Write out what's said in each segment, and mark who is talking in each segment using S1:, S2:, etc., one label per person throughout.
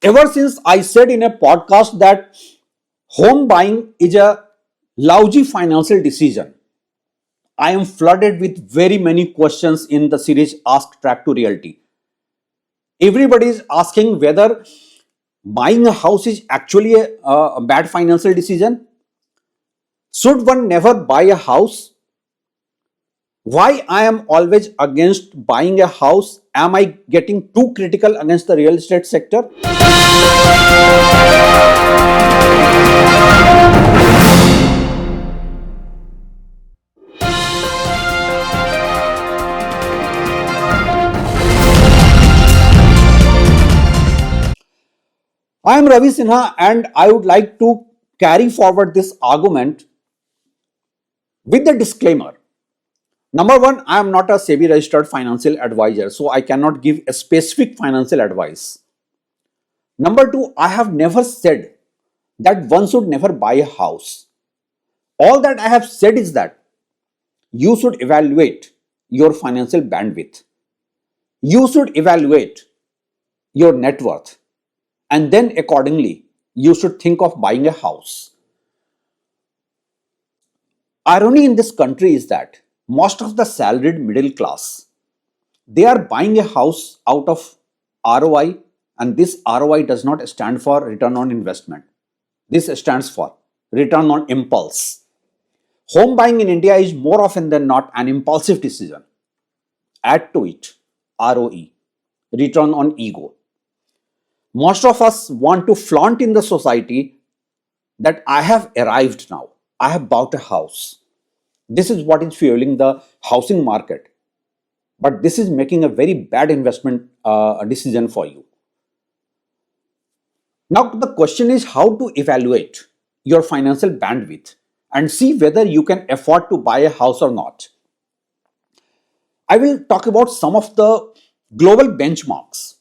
S1: Ever since I said in a podcast that home buying is a lousy financial decision, I am flooded with very many questions in the series Ask Track to Reality. Everybody is asking whether buying a house is actually a bad financial decision. Should one never buy a house? Why I am always against buying a house? Am I getting too critical against the real estate sector? I am Ravi Sinha and I would like to carry forward this argument with the disclaimer. Number one, I am not a SEBI registered financial advisor, so I cannot give a specific financial advice. Number two, I have never said that one should never buy a house. All that I have said is that you should evaluate your financial bandwidth. You should evaluate your net worth, and then accordingly, you should think of buying a house. Irony in this country is that most of the salaried middle class, they are buying a house out of ROI, and this ROI does not stand for return on investment. This stands for return on impulse. Home buying in India is more often than not an impulsive decision. Add to it ROE, return on ego. Most of us want to flaunt in the society that I have arrived now. I have bought a house. This is what is fueling the housing market. But this is making a very bad investment decision for you. Now, the question is how to evaluate your financial bandwidth and see whether you can afford to buy a house or not. I will talk about some of the global benchmarks.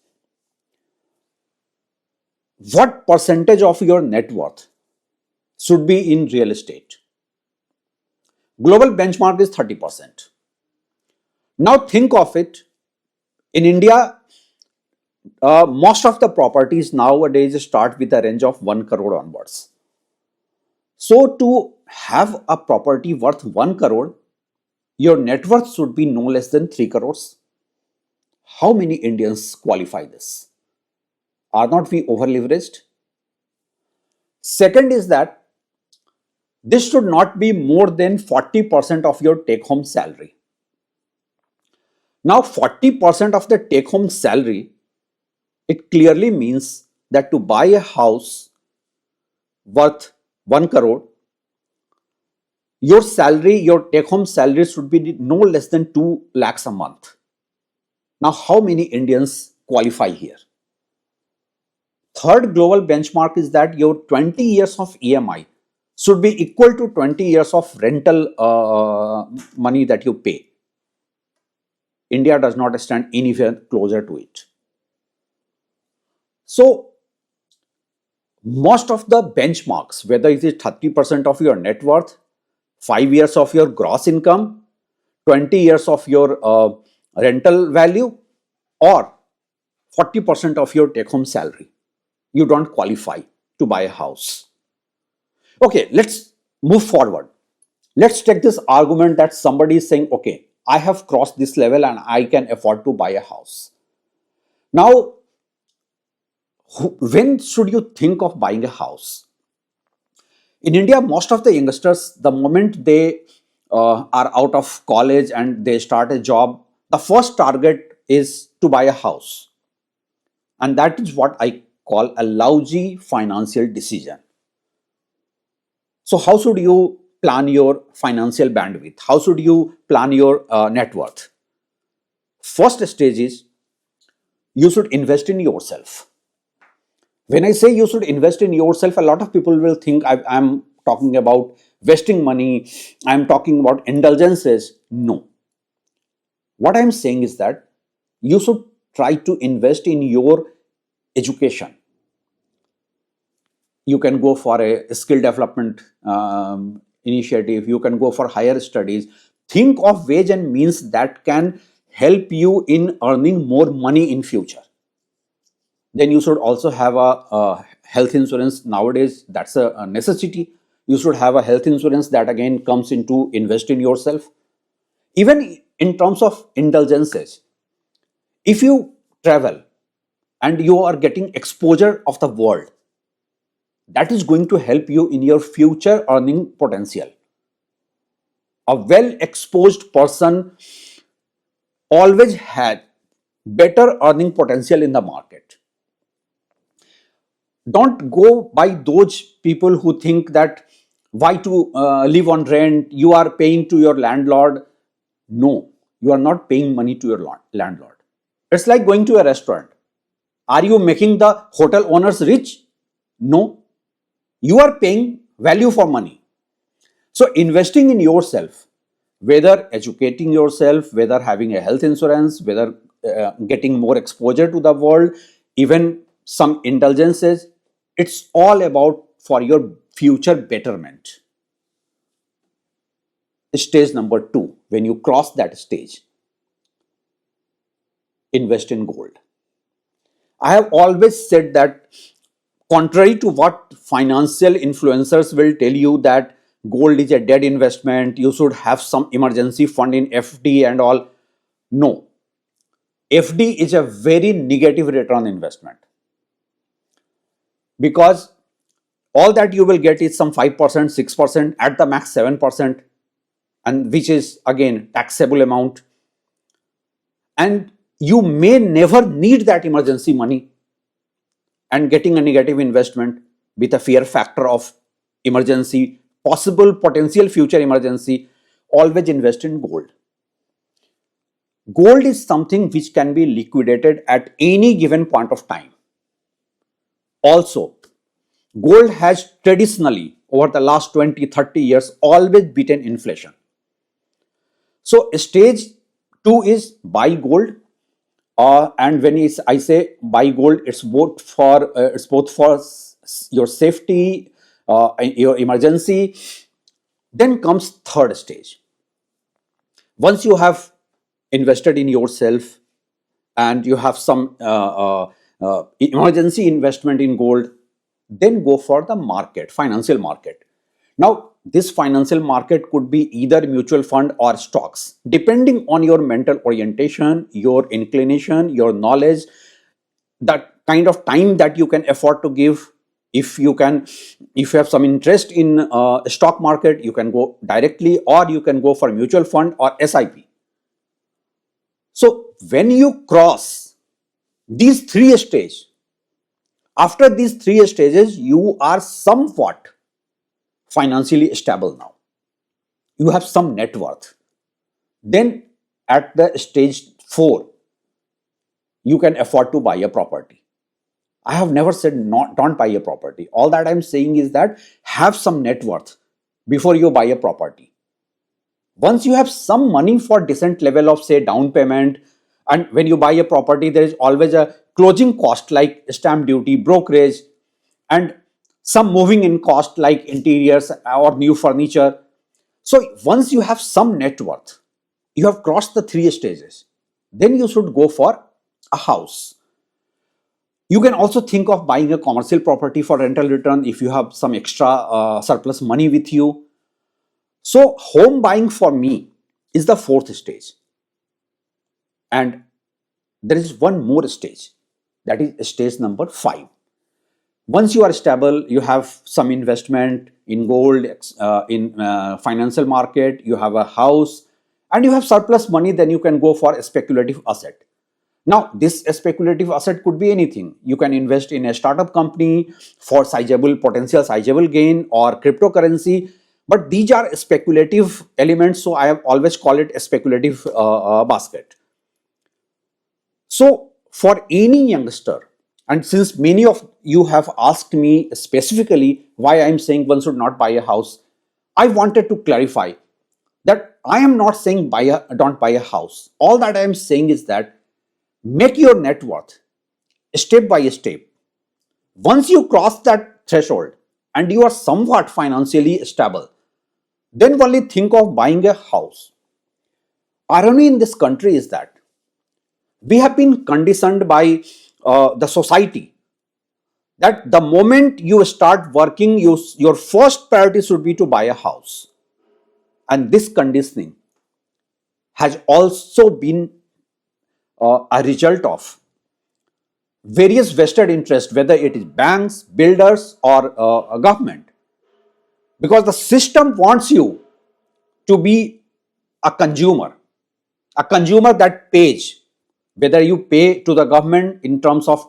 S1: What percentage of your net worth should be in real estate? Global benchmark is 30%. Now think of it. In India, most of the properties nowadays start with a range of 1 crore onwards. So to have a property worth 1 crore, your net worth should be no less than 3 crores. How many Indians qualify this? Are not we over leveraged? Second is that this should not be more than 40% of your take home salary. Now 40% of the take home salary, it clearly means that to buy a house worth 1 crore, your salary, your take home salary should be no less than 2 lakhs a month. Now how many Indians qualify here? Third global benchmark is that your 20 years of EMI should be equal to 20 years of rental money that you pay. India does not stand anywhere closer to it. So, most of the benchmarks, whether it is 30% of your net worth, 5 years of your gross income, 20 years of your rental value, or 40% of your take home salary, you don't qualify to buy a house. Okay, let's move forward. Let's take this argument that somebody is saying, okay, I have crossed this level and I can afford to buy a house. Now, when should you think of buying a house? In India, most of the youngsters, the moment they are out of college and they start a job, the first target is to buy a house. And that is what I call a lousy financial decision. So how should you plan your financial bandwidth? How should you plan your net worth? First stage is you should invest in yourself. When I say you should invest in yourself, a lot of people will think I'm talking about wasting money, I'm talking about indulgences. No. What I'm saying is that you should try to invest in your education. You can go for a skill development initiative, you can go for higher studies. Think of ways and means that can help you in earning more money in future. Then you should also have a health insurance. Nowadays, that's a necessity. You should have a health insurance that again comes into invest in yourself. Even in terms of indulgences, if you travel and you are getting exposure of the world, that is going to help you in your future earning potential. A well exposed person always had better earning potential in the market. Don't go by those people who think that why to live on rent, you are paying to your landlord. No, you are not paying money to your landlord. It's like going to a restaurant. Are you making the hotel owners rich? No, you are paying value for money. So investing in yourself, whether educating yourself, whether having a health insurance, whether getting more exposure to the world, even some indulgences, it's all about for your future betterment. Stage number two, when you cross that stage, invest in gold. I have always said that, contrary to what financial influencers will tell you, that gold is a dead investment, you should have some emergency fund in FD and all. No, FD is a very negative return investment, because all that you will get is some 5%, 6%, at the max 7%, and which is again taxable amount. And you may never need that emergency money, and getting a negative investment with a fear factor of emergency, possible potential future emergency, always invest in gold. Gold is something which can be liquidated at any given point of time. Also, gold has traditionally over the last 20, 30 years always beaten inflation. So stage 2 is buy gold. And when I say buy gold, it's both for your safety, your emergency. Then comes third stage. Once you have invested in yourself and you have some emergency investment in gold, then go for the market, financial market. Now, this financial market could be either mutual fund or stocks, depending on your mental orientation, your inclination, your knowledge, that kind of time that you can afford to give. If you have some interest in stock market, you can go directly, or you can go for mutual fund or SIP. So when you cross these three stages, after these three stages, you are somewhat financially stable now. You have some net worth. Then at the stage 4, you can afford to buy a property. I have never said not, don't buy a property. All that I'm saying is that have some net worth before you buy a property. Once you have some money for decent level of, say, down payment, and when you buy a property, there is always a closing cost like stamp duty, brokerage, and some moving in cost like interiors or new furniture. So once you have some net worth, you have crossed the three stages, then you should go for a house. You can also think of buying a commercial property for rental return if you have some extra surplus money with you. So home buying for me is the fourth stage. And there is one more stage, that is stage number 5. Once you are stable, you have some investment in gold, in financial market, you have a house, and you have surplus money, then you can go for a speculative asset. Now, this speculative asset could be anything. You can invest in a startup company for potential sizable gain, or cryptocurrency. But these are speculative elements, so I have always called it a speculative basket. So, for any youngster, and since many of you have asked me specifically why I am saying one should not buy a house, I wanted to clarify that I am not saying don't buy a house. All that I am saying is that make your net worth step by step. Once you cross that threshold and you are somewhat financially stable, then only think of buying a house. Irony in this country is that we have been conditioned by the society that the moment you start working, your first priority should be to buy a house. And this conditioning has also been a result of various vested interests, whether it is banks, builders, or a government. Because the system wants you to be a consumer that pays, whether you pay to the government in terms of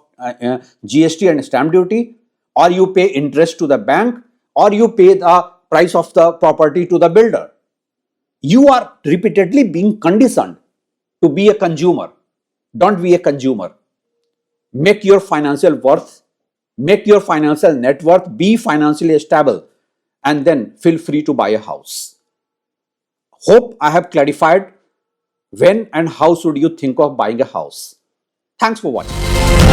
S1: GST and stamp duty, or you pay interest to the bank, or you pay the price of the property to the builder. You are repeatedly being conditioned to be a consumer. Don't be a consumer. Make your financial worth, make your financial net worth, be financially stable, and then feel free to buy a house. Hope I have clarified when and how should you think of buying a house. Thanks for watching.